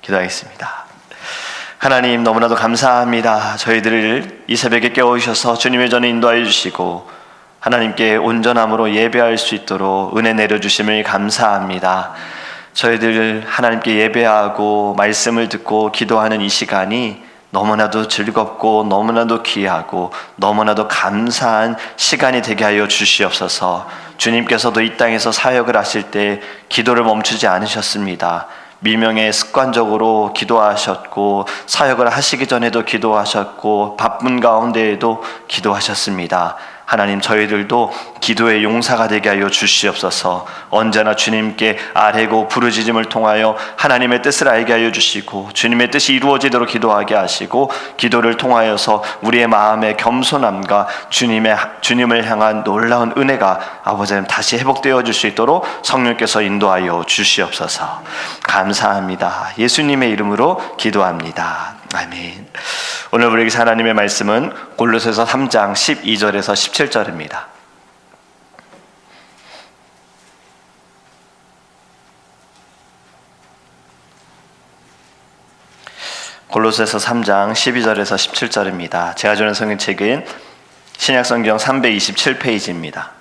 기도하겠습니다. 하나님, 너무나도 감사합니다. 저희들을 이 새벽에 깨우셔서 주님의 전에 인도하여 주시고 하나님께 온전함으로 예배할 수 있도록 은혜 내려주심을 감사합니다. 저희들 하나님께 예배하고 말씀을 듣고 기도하는 이 시간이 너무나도 즐겁고 너무나도 귀하고 너무나도 감사한 시간이 되게 하여 주시옵소서. 주님께서도 이 땅에서 사역을 하실 때 기도를 멈추지 않으셨습니다. 밀명에 습관적으로 기도하셨고 사역을 하시기 전에도 기도하셨고 바쁜 가운데에도 기도하셨습니다. 하나님, 저희들도 기도의 용사가 되게 하여 주시옵소서. 언제나 주님께 아뢰고 부르짖음을 통하여 하나님의 뜻을 알게 하여 주시고 주님의 뜻이 이루어지도록 기도하게 하시고 기도를 통하여서 우리의 마음의 겸손함과 주님을 향한 놀라운 은혜가 아버지 하나님 다시 회복되어 줄 수 있도록 성령께서 인도하여 주시옵소서. 감사합니다. 예수님의 이름으로 기도합니다. 아멘. 오늘 우리에게 하나님의 말씀은 골로새서 3장 12절에서 17절입니다. 골로새서 3장 12절에서 17절입니다. 제가 주는 성경책은 신약성경 327페이지입니다.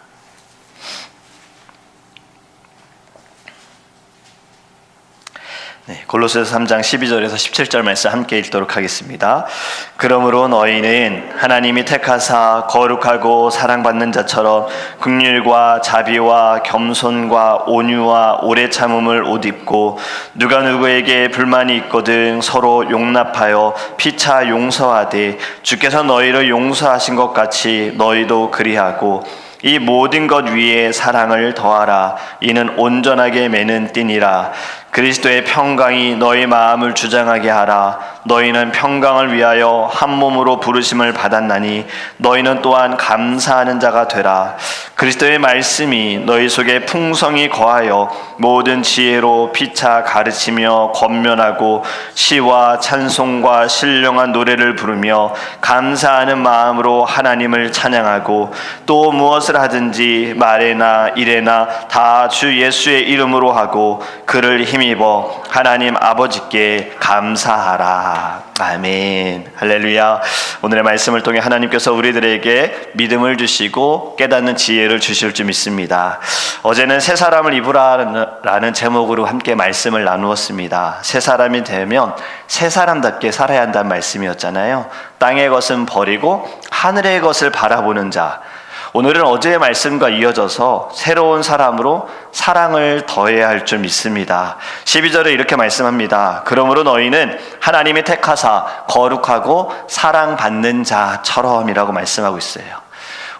골로새서 3장 12절에서 17절 말씀 함께 읽도록 하겠습니다. 그러므로 너희는 하나님이 택하사 거룩하고 사랑받는 자처럼 긍휼과 자비와 겸손과 온유와 오래 참음을 옷 입고 누가 누구에게 불만이 있거든 서로 용납하여 피차 용서하되 주께서 너희를 용서하신 것 같이 너희도 그리하고 이 모든 것 위에 사랑을 더하라. 이는 온전하게 매는 띠니라. 그리스도의 평강이 너희 마음을 주장하게 하라. 너희는 평강을 위하여 한 몸으로 부르심을 받았나니 너희는 또한 감사하는 자가 되라. 그리스도의 말씀이 너희 속에 풍성히 거하여 모든 지혜로 피차 가르치며 권면하고 시와 찬송과 신령한 노래를 부르며 감사하는 마음으로 하나님을 찬양하고 또 무엇을 하든지 말에나 일에나 다 주 예수의 이름으로 하고 그를 힘입어 하나님 아버지께 감사하라. 아멘. 할렐루야. 오늘의 말씀을 통해 하나님께서 우리들에게 믿음을 주시고 깨닫는 지혜를 주실 줄 믿습니다. 어제는 새 사람을 입으라라는 제목으로 함께 말씀을 나누었습니다. 새 사람이 되면 새 사람답게 살아야 한다는 말씀이었잖아요. 땅의 것은 버리고 하늘의 것을 바라보는 자. 오늘은 어제의 말씀과 이어져서 새로운 사람으로 사랑을 더해야 할 줄 믿습니다. 12절에 이렇게 말씀합니다. 그러므로 너희는 하나님이 택하사 거룩하고 사랑받는 자처럼이라고 말씀하고 있어요.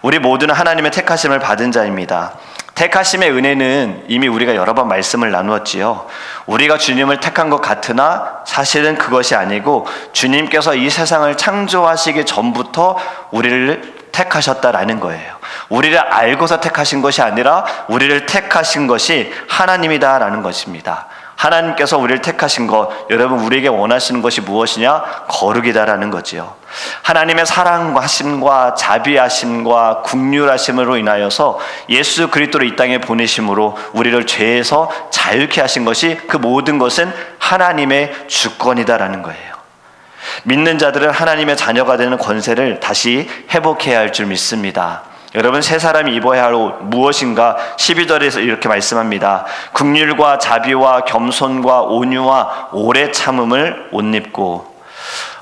우리 모두는 하나님의 택하심을 받은 자입니다. 택하심의 은혜는 이미 우리가 여러 번 말씀을 나누었지요. 우리가 주님을 택한 것 같으나 사실은 그것이 아니고 주님께서 이 세상을 창조하시기 전부터 우리를 택하셨다라는 거예요. 우리를 알고서 택하신 것이 아니라 우리를 택하신 것이 하나님이다라는 것입니다. 하나님께서 우리를 택하신 것, 여러분 우리에게 원하시는 것이 무엇이냐? 거룩이다라는 거지요. 하나님의 사랑하심과 자비하심과 긍휼하심으로 인하여서 예수 그리스도를 이 땅에 보내심으로 우리를 죄에서 자유케 하신 것이 그 모든 것은 하나님의 주권이다라는 거예요. 믿는 자들은 하나님의 자녀가 되는 권세를 다시 회복해야 할 줄 믿습니다. 여러분, 새 사람이 입어야 할 옷 무엇인가? 12절에서 이렇게 말씀합니다. 긍휼과 자비와 겸손과 온유와 오래 참음을 옷 입고.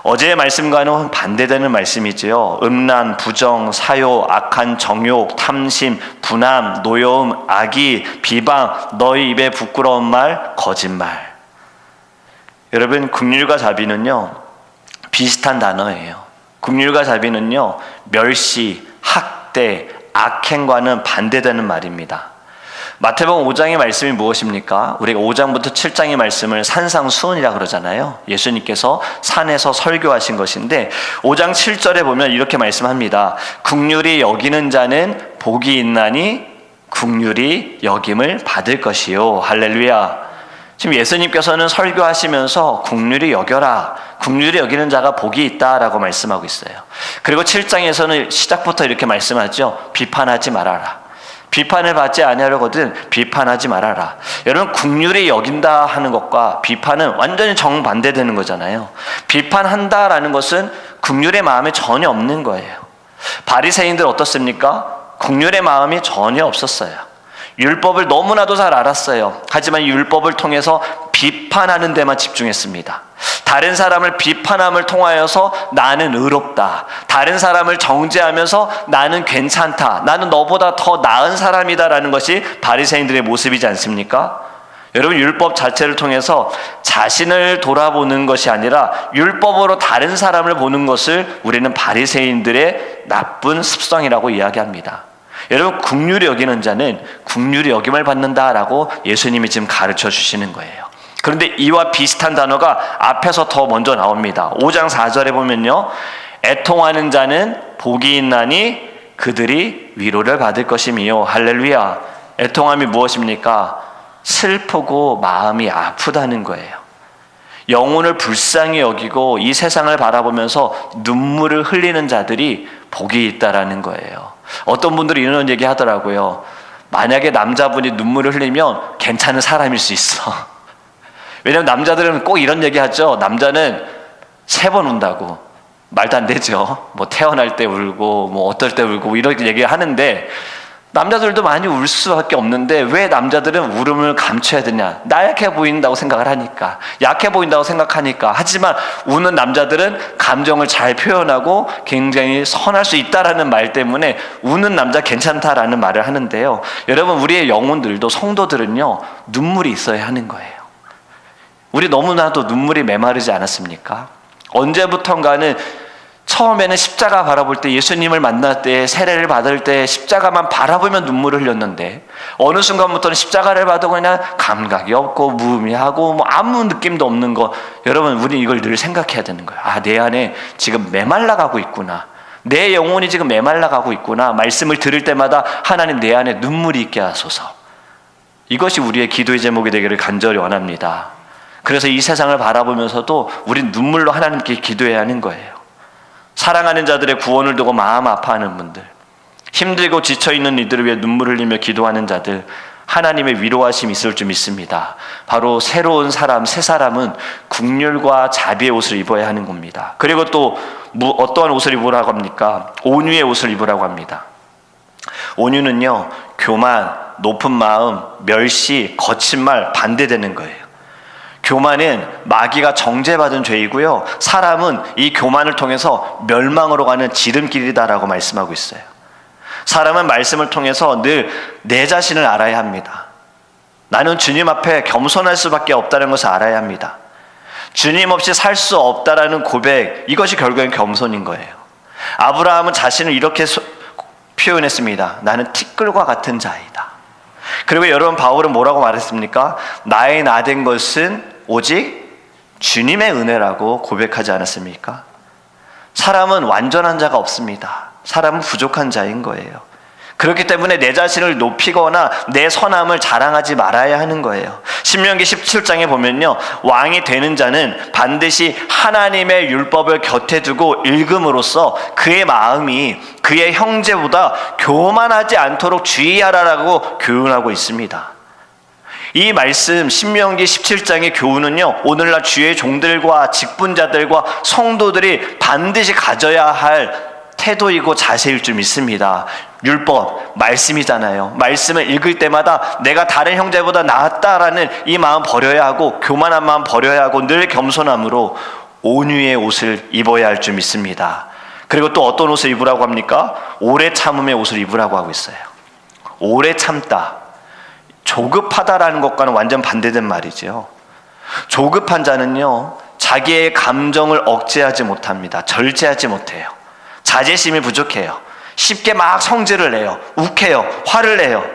어제의 말씀과는 반대되는 말씀이지요. 음란, 부정, 사요, 악한 정욕, 탐심, 분함, 노여움, 악의, 비방, 너희 입에 부끄러운 말, 거짓말. 여러분, 긍휼과 자비는요 비슷한 단어예요. 긍휼과 자비는요 멸시, 학대, 악행과는 반대되는 말입니다. 마태복음 5장의 말씀이 무엇입니까? 우리가 5장부터 7장의 말씀을 산상수훈이라 그러잖아요. 예수님께서 산에서 설교하신 것인데 5장 7절에 보면 이렇게 말씀합니다. 긍휼히 여기는 자는 복이 있나니 긍휼히 여김을 받을 것이요. 할렐루야. 지금 예수님께서는 설교하시면서 긍휼히 여겨라, 긍휼히 여기는 자가 복이 있다라고 말씀하고 있어요. 그리고 7장에서는 시작부터 이렇게 말씀하죠. 비판하지 말아라. 비판을 받지 아니하려거든 비판하지 말아라. 여러분, 긍휼히 여긴다 하는 것과 비판은 완전히 정반대되는 거잖아요. 비판한다라는 것은 긍휼의 마음이 전혀 없는 거예요. 바리새인들 어떻습니까? 긍휼의 마음이 전혀 없었어요. 율법을 너무나도 잘 알았어요. 하지만 율법을 통해서 비판하는 데만 집중했습니다. 다른 사람을 비판함을 통하여서 나는 의롭다, 다른 사람을 정죄하면서 나는 괜찮다, 나는 너보다 더 나은 사람이다 라는 것이 바리새인들의 모습이지 않습니까? 여러분, 율법 자체를 통해서 자신을 돌아보는 것이 아니라 율법으로 다른 사람을 보는 것을 우리는 바리새인들의 나쁜 습성이라고 이야기합니다. 여러분, 긍휼히 여기는 자는 긍휼히 여김을 받는다라고 예수님이 지금 가르쳐 주시는 거예요. 그런데 이와 비슷한 단어가 앞에서 더 먼저 나옵니다. 5장 4절에 보면요, 애통하는 자는 복이 있나니 그들이 위로를 받을 것이미요. 할렐루야. 애통함이 무엇입니까? 슬프고 마음이 아프다는 거예요. 영혼을 불쌍히 여기고 이 세상을 바라보면서 눈물을 흘리는 자들이 복이 있다라는 거예요. 어떤 분들이 이런 얘기 하더라고요. 만약에 남자분이 눈물을 흘리면 괜찮은 사람일 수 있어. 왜냐면 남자들은 꼭 이런 얘기 하죠. 남자는 3번 운다고. 말도 안 되죠. 뭐 태어날 때 울고 뭐 어떨 때 울고 이렇게 얘기하는데, 남자들도 많이 울 수밖에 없는데 왜 남자들은 울음을 감춰야 되냐? 나약해 보인다고 생각을 하니까, 약해 보인다고 생각하니까. 하지만 우는 남자들은 감정을 잘 표현하고 굉장히 선할 수 있다라는 말 때문에 우는 남자 괜찮다라는 말을 하는데요. 여러분, 우리의 영혼들도, 성도들은요, 눈물이 있어야 하는 거예요. 우리 너무나도 눈물이 메마르지 않았습니까? 언제부턴가는 처음에는 십자가 바라볼 때, 예수님을 만날 때, 세례를 받을 때 십자가만 바라보면 눈물을 흘렸는데, 어느 순간부터는 십자가를 봐도 그냥 감각이 없고 무의미하고 뭐 아무 느낌도 없는 거. 여러분, 우리 이걸 늘 생각해야 되는 거예요. 아, 내 안에 지금 메말라가고 있구나, 내 영혼이 지금 메말라가고 있구나. 말씀을 들을 때마다 하나님, 내 안에 눈물이 있게 하소서. 이것이 우리의 기도의 제목이 되기를 간절히 원합니다. 그래서 이 세상을 바라보면서도 우린 눈물로 하나님께 기도해야 하는 거예요. 사랑하는 자들의 구원을 두고 마음 아파하는 분들, 힘들고 지쳐있는 이들을 위해 눈물 흘리며 기도하는 자들, 하나님의 위로하심이 있을 줄 믿습니다. 바로 새로운 사람, 새 사람은 긍휼과 자비의 옷을 입어야 하는 겁니다. 그리고 또 어떠한 옷을 입으라고 합니까? 온유의 옷을 입으라고 합니다. 온유는요, 교만, 높은 마음, 멸시, 거친 말 반대되는 거예요. 교만은 마귀가 정죄받은 죄이고요, 사람은 이 교만을 통해서 멸망으로 가는 지름길이다라고 말씀하고 있어요. 사람은 말씀을 통해서 늘 내 자신을 알아야 합니다. 나는 주님 앞에 겸손할 수밖에 없다는 것을 알아야 합니다. 주님 없이 살 수 없다라는 고백, 이것이 결국엔 겸손인 거예요. 아브라함은 자신을 이렇게 표현했습니다. 나는 티끌과 같은 자이다. 그리고 여러분, 바울은 뭐라고 말했습니까? 나의 나된 것은 오직 주님의 은혜라고 고백하지 않았습니까? 사람은 완전한 자가 없습니다. 사람은 부족한 자인 거예요. 그렇기 때문에 내 자신을 높이거나 내 선함을 자랑하지 말아야 하는 거예요. 신명기 17장에 보면요, 왕이 되는 자는 반드시 하나님의 율법을 곁에 두고 읽음으로써 그의 마음이 그의 형제보다 교만하지 않도록 주의하라라고 교훈하고 있습니다. 이 말씀, 신명기 17장의 교훈은요, 오늘날 주의 종들과 직분자들과 성도들이 반드시 가져야 할 태도이고 자세일 줄 믿습니다. 율법, 말씀이잖아요. 말씀을 읽을 때마다 내가 다른 형제보다 낫다라는 이 마음 버려야 하고, 교만한 마음 버려야 하고, 늘 겸손함으로 온유의 옷을 입어야 할 줄 믿습니다. 그리고 또 어떤 옷을 입으라고 합니까? 오래 참음의 옷을 입으라고 하고 있어요. 오래 참다, 조급하다라는 것과는 완전 반대된 말이죠. 조급한 자는요, 자기의 감정을 억제하지 못합니다. 절제하지 못해요. 자제심이 부족해요. 쉽게 막 성질을 내요. 욱해요. 화를 내요.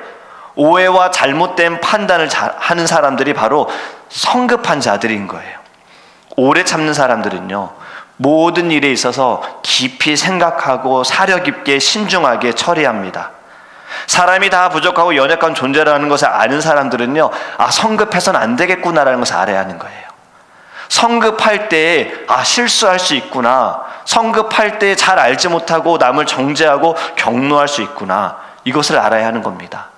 오해와 잘못된 판단을 하는 사람들이 바로 성급한 자들인 거예요. 오래 참는 사람들은요, 모든 일에 있어서 깊이 생각하고 사려 깊게 신중하게 처리합니다. 사람이 다 부족하고 연약한 존재라는 것을 아는 사람들은요, 아, 성급해서는 안 되겠구나라는 것을 알아야 하는 거예요. 성급할 때 실수할 수 있구나, 성급할 때 잘 알지 못하고 남을 정죄하고 경노할 수 있구나, 이것을 알아야 하는 겁니다.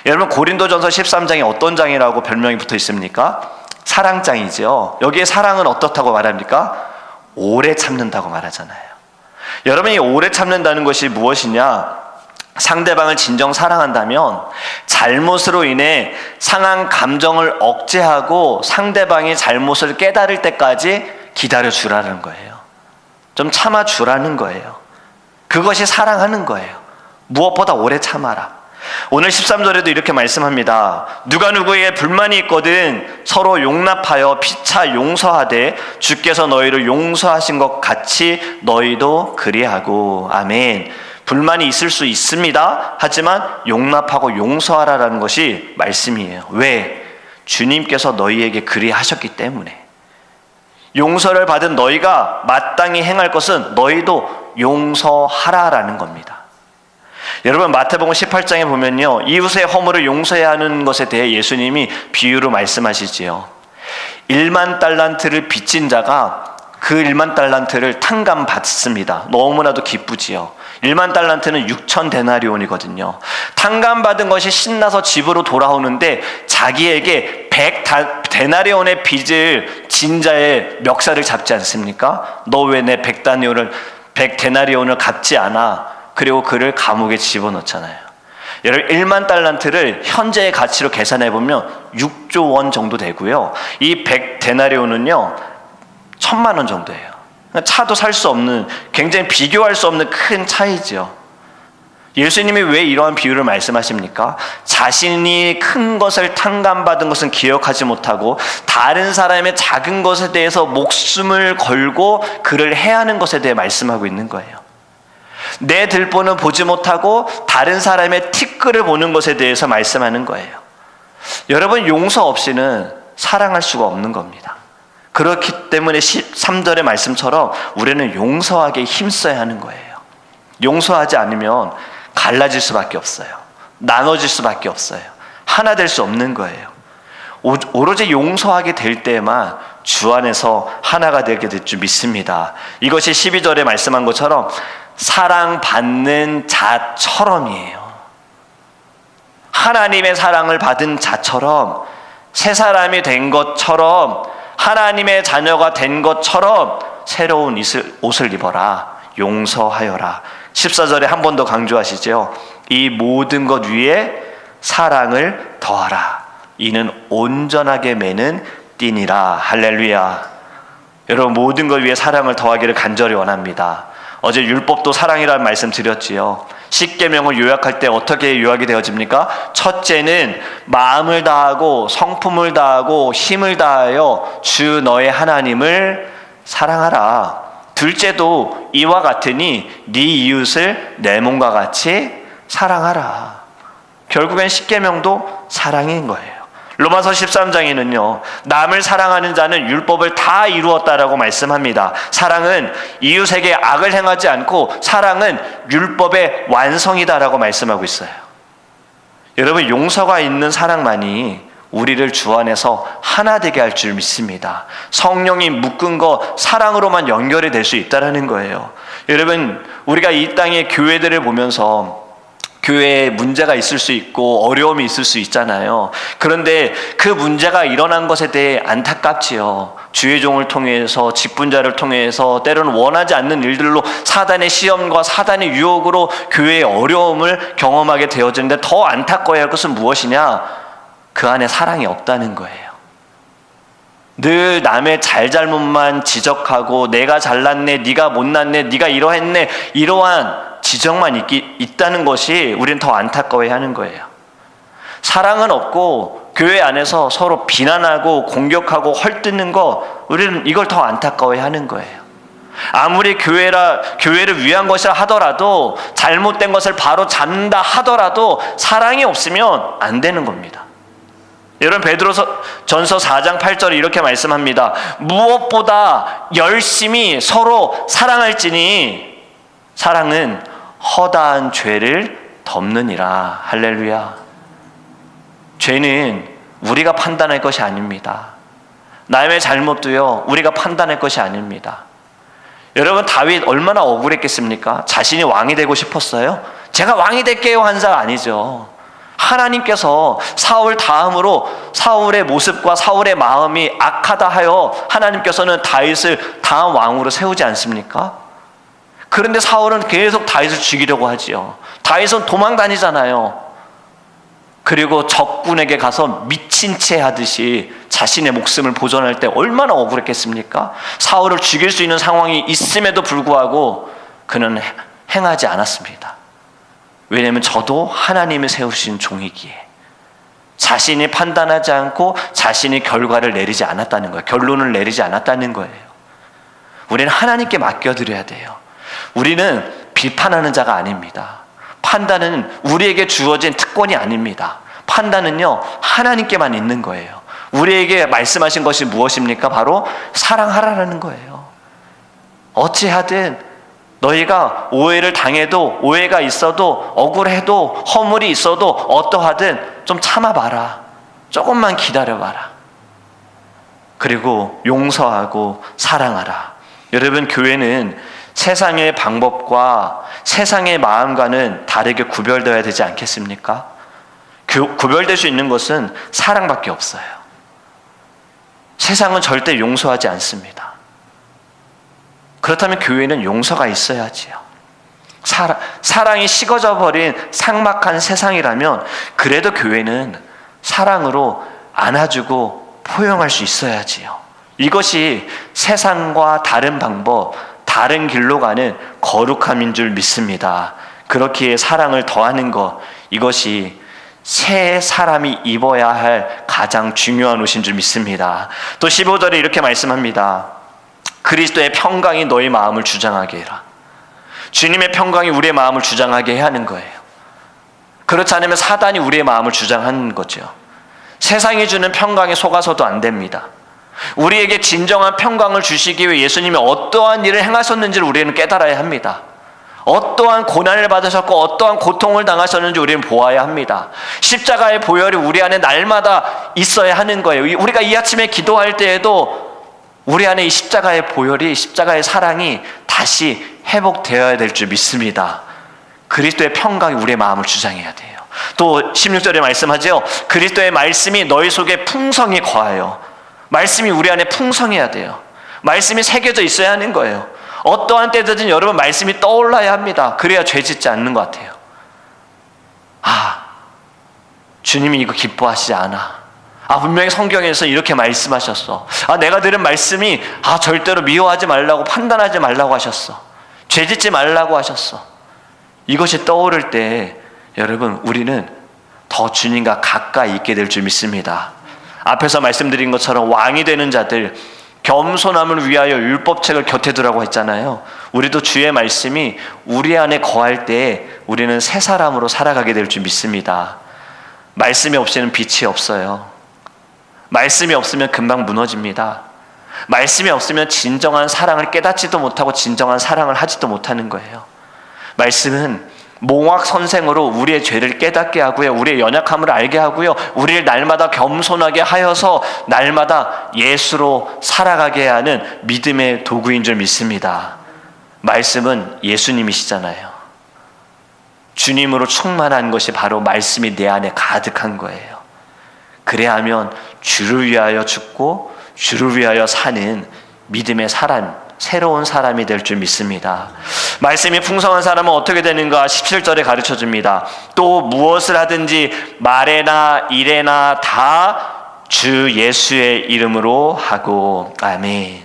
여러분, 고린도전서 13장에 어떤 장이라고 별명이 붙어 있습니까? 사랑장이죠. 여기에 사랑은 어떻다고 말합니까? 오래 참는다고 말하잖아요. 여러분이 오래 참는다는 것이 무엇이냐? 상대방을 진정 사랑한다면 잘못으로 인해 상한 감정을 억제하고 상대방이 잘못을 깨달을 때까지 기다려주라는 거예요. 좀 참아주라는 거예요. 그것이 사랑하는 거예요. 무엇보다 오래 참아라. 오늘 13절에도 이렇게 말씀합니다. 누가 누구에게 불만이 있거든 서로 용납하여 피차 용서하되 주께서 너희를 용서하신 것 같이 너희도 그리하고. 아멘. 불만이 있을 수 있습니다. 하지만 용납하고 용서하라라는 것이 말씀이에요. 왜? 주님께서 너희에게 그리하셨기 때문에. 용서를 받은 너희가 마땅히 행할 것은 너희도 용서하라라는 겁니다. 여러분, 마태복음 18장에 보면요, 이웃의 허물을 용서해야 하는 것에 대해 예수님이 비유로 말씀하시지요. 1만 달란트를 빚진 자가 그 1만 달란트를 탕감받습니다. 너무나도 기쁘지요. 1만 달란트는 6천 데나리온이거든요. 탕감받은 것이 신나서 집으로 돌아오는데 자기에게 100 데나리온의 빚을 진 자의 멱살을 잡지 않습니까? 너 왜 내 100 데나리온을 갚지 않아? 그리고 그를 감옥에 집어넣잖아요. 여러분, 1만 달란트를 현재의 가치로 계산해보면 6조 원 정도 되고요. 이 100 데나리온은요 1,000만 원 정도예요. 차도 살 수 없는, 굉장히 비교할 수 없는 큰 차이죠. 예수님이 왜 이러한 비유를 말씀하십니까? 자신이 큰 것을 탕감받은 것은 기억하지 못하고 다른 사람의 작은 것에 대해서 목숨을 걸고 그를 해하는 것에 대해 말씀하고 있는 거예요. 내 들보는 보지 못하고 다른 사람의 티끌을 보는 것에 대해서 말씀하는 거예요. 여러분, 용서 없이는 사랑할 수가 없는 겁니다. 그렇기 때문에 13절의 말씀처럼 우리는 용서하기에 힘써야 하는 거예요. 용서하지 않으면 갈라질 수밖에 없어요. 나눠질 수밖에 없어요. 하나 될 수 없는 거예요. 오로지 용서하게 될 때만 주 안에서 하나가 되게 될 줄 믿습니다. 이것이 12절에 말씀한 것처럼 사랑받는 자처럼이에요. 하나님의 사랑을 받은 자처럼, 새 사람이 된 것처럼, 하나님의 자녀가 된 것처럼 새로운 옷을 입어라. 용서하여라. 14절에 한 번 더 강조하시죠. 이 모든 것 위에 사랑을 더하라. 이는 온전하게 매는 띠니라. 할렐루야. 여러분, 모든 것 위에 사랑을 더하기를 간절히 원합니다. 어제 율법도 사랑이라는 말씀 드렸지요. 십계명을 요약할 때 어떻게 요약이 되어집니까? 첫째는 마음을 다하고 성품을 다하고 힘을 다하여 주 너의 하나님을 사랑하라. 둘째도 이와 같으니 네 이웃을 내 몸과 같이 사랑하라. 결국엔 십계명도 사랑인 거예요. 로마서 13장에는요, 남을 사랑하는 자는 율법을 다 이루었다라고 말씀합니다. 사랑은 이웃에게 악을 행하지 않고 사랑은 율법의 완성이다라고 말씀하고 있어요. 여러분, 용서가 있는 사랑만이 우리를 주 안에서 하나 되게 할 줄 믿습니다. 성령이 묶은 거 사랑으로만 연결이 될 수 있다는 거예요. 여러분, 우리가 이 땅의 교회들을 보면서 교회에 문제가 있을 수 있고 어려움이 있을 수 있잖아요. 그런데 그 문제가 일어난 것에 대해 안타깝지요. 주의 종을 통해서, 직분자를 통해서, 때로는 원하지 않는 일들로 사단의 시험과 사단의 유혹으로 교회의 어려움을 경험하게 되어지는데 더 안타까워야 할 것은 무엇이냐? 그 안에 사랑이 없다는 거예요. 늘 남의 잘잘못만 지적하고 내가 잘났네, 네가 못났네, 네가 이러했네, 이러한 지적만 있다는 것이 우리는 더 안타까워야 하는 거예요. 사랑은 없고 교회 안에서 서로 비난하고 공격하고 헐뜯는 거, 우리는 이걸 더 안타까워야 하는 거예요. 아무리 교회를 위한 것이라 하더라도, 잘못된 것을 바로 잡는다 하더라도 사랑이 없으면 안 되는 겁니다. 여러분, 베드로전서 4장 8절에 이렇게 말씀합니다. 무엇보다 열심히 서로 사랑할지니 사랑은 허다한 죄를 덮느니라. 할렐루야. 죄는 우리가 판단할 것이 아닙니다. 남의 잘못도요, 우리가 판단할 것이 아닙니다. 여러분, 다윗 얼마나 억울했겠습니까? 자신이 왕이 되고 싶었어요? 제가 왕이 될게요 한 자가 아니죠. 하나님께서 사울 다음으로 사울의 모습과 사울의 마음이 악하다 하여 하나님께서는 다윗을 다음 왕으로 세우지 않습니까? 그런데 사울은 계속 다윗을 죽이려고 하지요. 다윗은 도망 다니잖아요. 그리고 적군에게 가서 미친 채 하듯이 자신의 목숨을 보존할 때 얼마나 억울했겠습니까? 사울을 죽일 수 있는 상황이 있음에도 불구하고 그는 행하지 않았습니다. 왜냐하면 저도 하나님이 세우신 종이기에 자신이 판단하지 않고 자신이 결과를 내리지 않았다는 거예요. 결론을 내리지 않았다는 거예요. 우리는 하나님께 맡겨드려야 돼요. 우리는 비판하는 자가 아닙니다. 판단은 우리에게 주어진 특권이 아닙니다. 판단은요, 하나님께만 있는 거예요. 우리에게 말씀하신 것이 무엇입니까? 바로 사랑하라는 거예요. 어찌하든 너희가 오해를 당해도, 오해가 있어도, 억울해도, 허물이 있어도 어떠하든 좀 참아봐라. 조금만 기다려봐라. 그리고 용서하고 사랑하라. 여러분, 교회는 세상의 방법과 세상의 마음과는 다르게 구별되어야 되지 않겠습니까? 구별될 수 있는 것은 사랑밖에 없어요. 세상은 절대 용서하지 않습니다. 그렇다면 교회는 용서가 있어야지요. 사랑이 식어져 버린 삭막한 세상이라면 그래도 교회는 사랑으로 안아주고 포용할 수 있어야지요. 이것이 세상과 다른 방법, 다른 길로 가는 거룩함인 줄 믿습니다. 그렇기에 사랑을 더하는 것, 이것이 새 사람이 입어야 할 가장 중요한 옷인 줄 믿습니다. 또 15절에 이렇게 말씀합니다. 그리스도의 평강이 너희 마음을 주장하게 해라. 주님의 평강이 우리의 마음을 주장하게 해야 하는 거예요. 그렇지 않으면 사단이 우리의 마음을 주장하는 거죠. 세상이 주는 평강에 속아서도 안 됩니다. 우리에게 진정한 평강을 주시기 위해 예수님이 어떠한 일을 행하셨는지를 우리는 깨달아야 합니다. 어떠한 고난을 받으셨고 어떠한 고통을 당하셨는지 우리는 보아야 합니다. 십자가의 보혈이 우리 안에 날마다 있어야 하는 거예요. 우리가 이 아침에 기도할 때에도 우리 안에 이 십자가의 보혈이, 십자가의 사랑이 다시 회복되어야 될 줄 믿습니다. 그리스도의 평강이 우리의 마음을 주장해야 돼요. 또 16절에 말씀하죠. 그리스도의 말씀이 너희 속에 풍성히 거하여. 말씀이 우리 안에 풍성해야 돼요. 말씀이 새겨져 있어야 하는 거예요. 어떠한 때든지 여러분 말씀이 떠올라야 합니다. 그래야 죄 짓지 않는 것 같아요. 주님이 이거 기뻐하시지 않아. 분명히 성경에서 이렇게 말씀하셨어. 내가 들은 말씀이 절대로 미워하지 말라고, 판단하지 말라고 하셨어. 죄 짓지 말라고 하셨어. 이것이 떠오를 때 여러분 우리는 더 주님과 가까이 있게 될 줄 믿습니다. 앞에서 말씀드린 것처럼 왕이 되는 자들, 겸손함을 위하여 율법책을 곁에 두라고 했잖아요. 우리도 주의 말씀이 우리 안에 거할 때 우리는 새 사람으로 살아가게 될 줄 믿습니다. 말씀이 없이는 빛이 없어요. 말씀이 없으면 금방 무너집니다. 말씀이 없으면 진정한 사랑을 깨닫지도 못하고 진정한 사랑을 하지도 못하는 거예요. 말씀은 몽학 선생으로 우리의 죄를 깨닫게 하고요, 우리의 연약함을 알게 하고요, 우리를 날마다 겸손하게 하여서 날마다 예수로 살아가게 하는 믿음의 도구인 줄 믿습니다. 말씀은 예수님이시잖아요. 주님으로 충만한 것이 바로 말씀이 내 안에 가득한 거예요. 그래야 하면 주를 위하여 죽고 주를 위하여 사는 믿음의 사람, 새로운 사람이 될 줄 믿습니다. 말씀이 풍성한 사람은 어떻게 되는가 17절에 가르쳐줍니다. 또 무엇을 하든지 말에나 일에나 다 주 예수의 이름으로 하고. 아멘.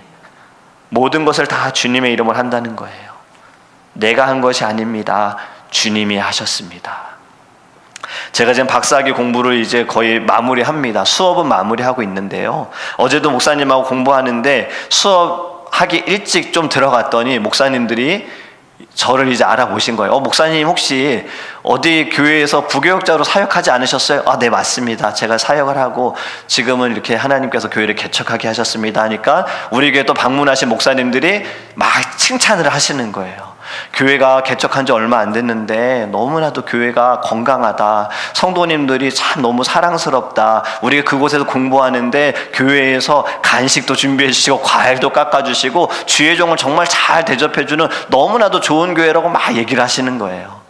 모든 것을 다 주님의 이름으로 한다는 거예요. 내가 한 것이 아닙니다. 주님이 하셨습니다. 제가 지금 박사학위 공부를 이제 거의 마무리합니다. 수업은 마무리하고 있는데요. 어제도 목사님하고 공부하는데 수업하기 일찍 좀 들어갔더니 목사님들이 저를 이제 알아보신 거예요. 목사님 혹시 어디 교회에서 부교역자로 사역하지 않으셨어요? 네, 맞습니다. 제가 사역을 하고 지금은 이렇게 하나님께서 교회를 개척하게 하셨습니다 하니까 우리 교회 또 방문하신 목사님들이 막 칭찬을 하시는 거예요. 교회가 개척한 지 얼마 안 됐는데 너무나도 교회가 건강하다. 성도님들이 참 너무 사랑스럽다. 우리가 그곳에서 공부하는데 교회에서 간식도 준비해 주시고 과일도 깎아주시고 주의 종을 정말 잘 대접해 주는 너무나도 좋은 교회라고 막 얘기를 하시는 거예요.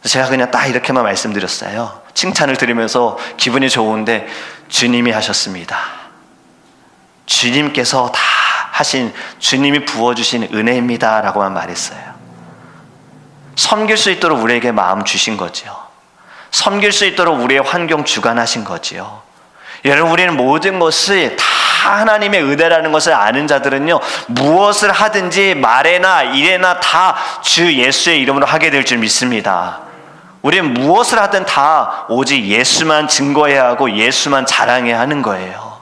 제가 그냥 딱 이렇게만 말씀드렸어요. 칭찬을 드리면서 기분이 좋은데 주님이 하셨습니다. 주님께서 다 하신, 주님이 부어주신 은혜입니다 라고만 말했어요. 섬길 수 있도록 우리에게 마음 주신 거지요. 섬길 수 있도록 우리의 환경 주관하신 거지요. 여러분, 우리는 모든 것이 다 하나님의 은혜라는 것을 아는 자들은요, 무엇을 하든지 말에나 일에나 다 주 예수의 이름으로 하게 될 줄 믿습니다. 우리는 무엇을 하든 다 오직 예수만 증거해야 하고 예수만 자랑해야 하는 거예요.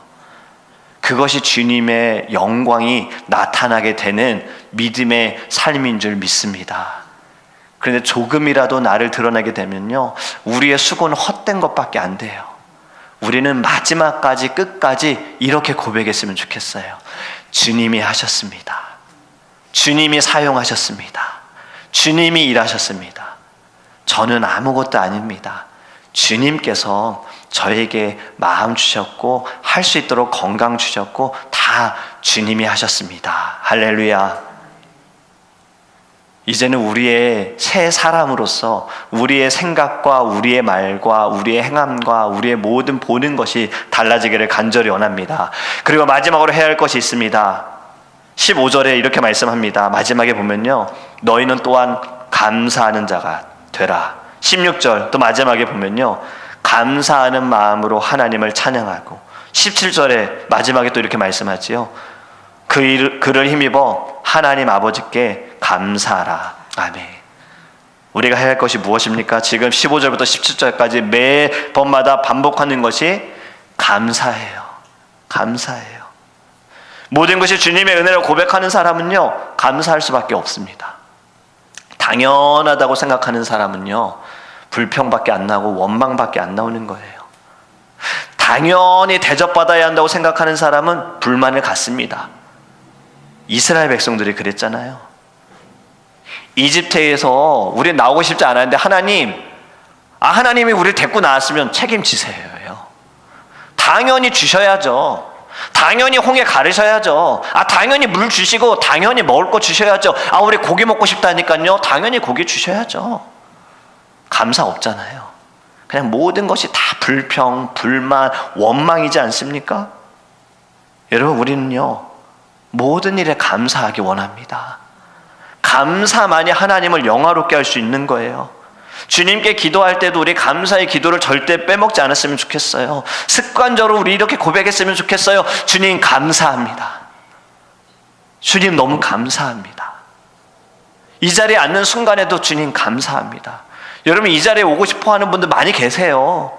그것이 주님의 영광이 나타나게 되는 믿음의 삶인 줄 믿습니다. 그런데 조금이라도 나를 드러내게 되면요, 우리의 수고는 헛된 것밖에 안 돼요. 우리는 마지막까지 끝까지 이렇게 고백했으면 좋겠어요. 주님이 하셨습니다. 주님이 사용하셨습니다. 주님이 일하셨습니다. 저는 아무것도 아닙니다. 주님께서 저에게 마음 주셨고 할 수 있도록 건강 주셨고 다 주님이 하셨습니다. 할렐루야. 이제는 우리의 새 사람으로서 우리의 생각과 우리의 말과 우리의 행함과 우리의 모든 보는 것이 달라지기를 간절히 원합니다. 그리고 마지막으로 해야 할 것이 있습니다. 15절에 이렇게 말씀합니다. 마지막에 보면요, 너희는 또한 감사하는 자가 되라. 16절 또 마지막에 보면요, 감사하는 마음으로 하나님을 찬양하고, 17절에 마지막에 또 이렇게 말씀하지요. 그를 힘입어 하나님 아버지께 감사하라. 아멘. 우리가 해야 할 것이 무엇입니까? 지금 15절부터 17절까지 매번마다 반복하는 것이 감사해요. 감사해요. 모든 것이 주님의 은혜를 고백하는 사람은요, 감사할 수밖에 없습니다. 당연하다고 생각하는 사람은요, 불평밖에 안 나고 원망밖에 안 나오는 거예요. 당연히 대접받아야 한다고 생각하는 사람은 불만을 갖습니다. 이스라엘 백성들이 그랬잖아요. 이집트에서 우리 나오고 싶지 않았는데 하나님이 우리를 데리고 나왔으면 책임지세요. 당연히 주셔야죠. 당연히 홍해 가르셔야죠. 당연히 물 주시고 당연히 먹을 거 주셔야죠. 우리 고기 먹고 싶다니까요. 당연히 고기 주셔야죠. 감사 없잖아요. 그냥 모든 것이 다 불평, 불만, 원망이지 않습니까? 여러분, 우리는요, 모든 일에 감사하기 원합니다. 감사만이 하나님을 영화롭게 할 수 있는 거예요. 주님께 기도할 때도 우리 감사의 기도를 절대 빼먹지 않았으면 좋겠어요. 습관적으로 우리 이렇게 고백했으면 좋겠어요. 주님 감사합니다. 주님 너무 감사합니다. 이 자리에 앉는 순간에도 주님 감사합니다. 여러분, 이 자리에 오고 싶어 하는 분들 많이 계세요.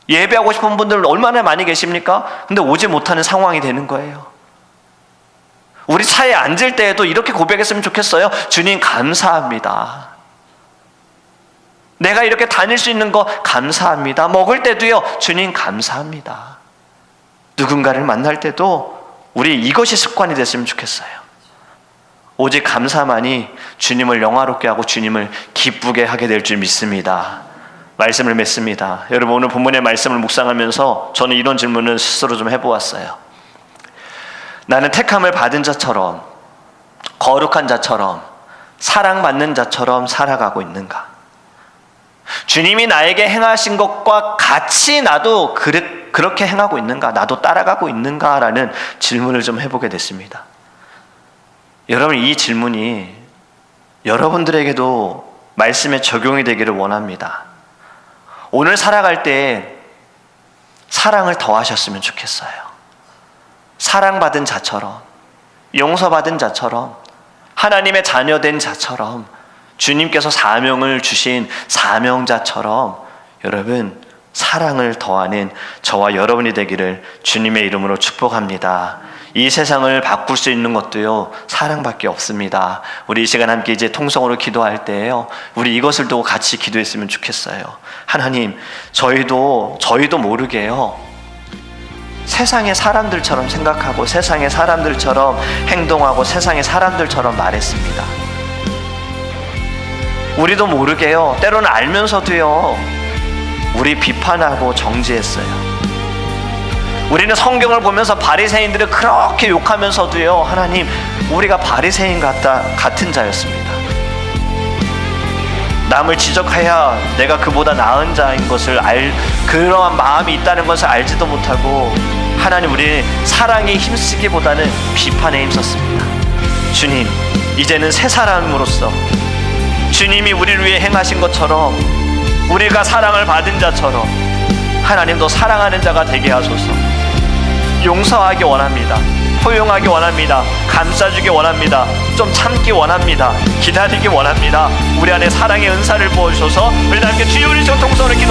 예배하고 싶은 분들 얼마나 많이 계십니까? 근데 오지 못하는 상황이 되는 거예요. 우리 차에 앉을 때에도 이렇게 고백했으면 좋겠어요. 주님 감사합니다. 내가 이렇게 다닐 수 있는 거 감사합니다. 먹을 때도요, 주님 감사합니다. 누군가를 만날 때도 우리 이것이 습관이 됐으면 좋겠어요. 오직 감사만이 주님을 영화롭게 하고 주님을 기쁘게 하게 될 줄 믿습니다. 말씀을 맺습니다. 여러분, 오늘 본문의 말씀을 묵상하면서 저는 이런 질문을 스스로 좀 해보았어요. 나는 택함을 받은 자처럼, 거룩한 자처럼, 사랑받는 자처럼 살아가고 있는가? 주님이 나에게 행하신 것과 같이 나도 그렇게 행하고 있는가? 나도 따라가고 있는가? 라는 질문을 좀 해보게 됐습니다. 여러분, 이 질문이 여러분들에게도 말씀에 적용이 되기를 원합니다. 오늘 살아갈 때 사랑을 더하셨으면 좋겠어요. 사랑받은 자처럼, 용서받은 자처럼, 하나님의 자녀된 자처럼, 주님께서 사명을 주신 사명자처럼 여러분 사랑을 더하는 저와 여러분이 되기를 주님의 이름으로 축복합니다. 이 세상을 바꿀 수 있는 것도요, 사랑밖에 없습니다. 우리 이 시간 함께 이제 통성으로 기도할 때에요, 우리 이것을 두고 같이 기도했으면 좋겠어요. 하나님, 저희도 모르게요, 세상의 사람들처럼 생각하고 세상의 사람들처럼 행동하고 세상의 사람들처럼 말했습니다. 우리도 모르게요, 때로는 알면서도요, 우리 비판하고 정죄했어요. 우리는 성경을 보면서 바리새인들을 그렇게 욕하면서도요, 하나님, 우리가 바리새인 같은 자였습니다. 남을 지적해야 내가 그보다 나은 자인 것을 그러한 마음이 있다는 것을 알지도 못하고 하나님, 우리 사랑에 힘쓰기보다는 비판에 힘썼습니다. 주님, 이제는 새 사람으로서 주님이 우리를 위해 행하신 것처럼 우리가 사랑을 받은 자처럼 하나님도 사랑하는 자가 되게 하소서. 용서하기 원합니다. 포용하기 원합니다. 감싸주기 원합니다. 좀 참기 원합니다. 기다리기 원합니다. 우리 안에 사랑의 은사를 부어주셔서 우리 함께 주여 우리 저 동서를 기도합니다.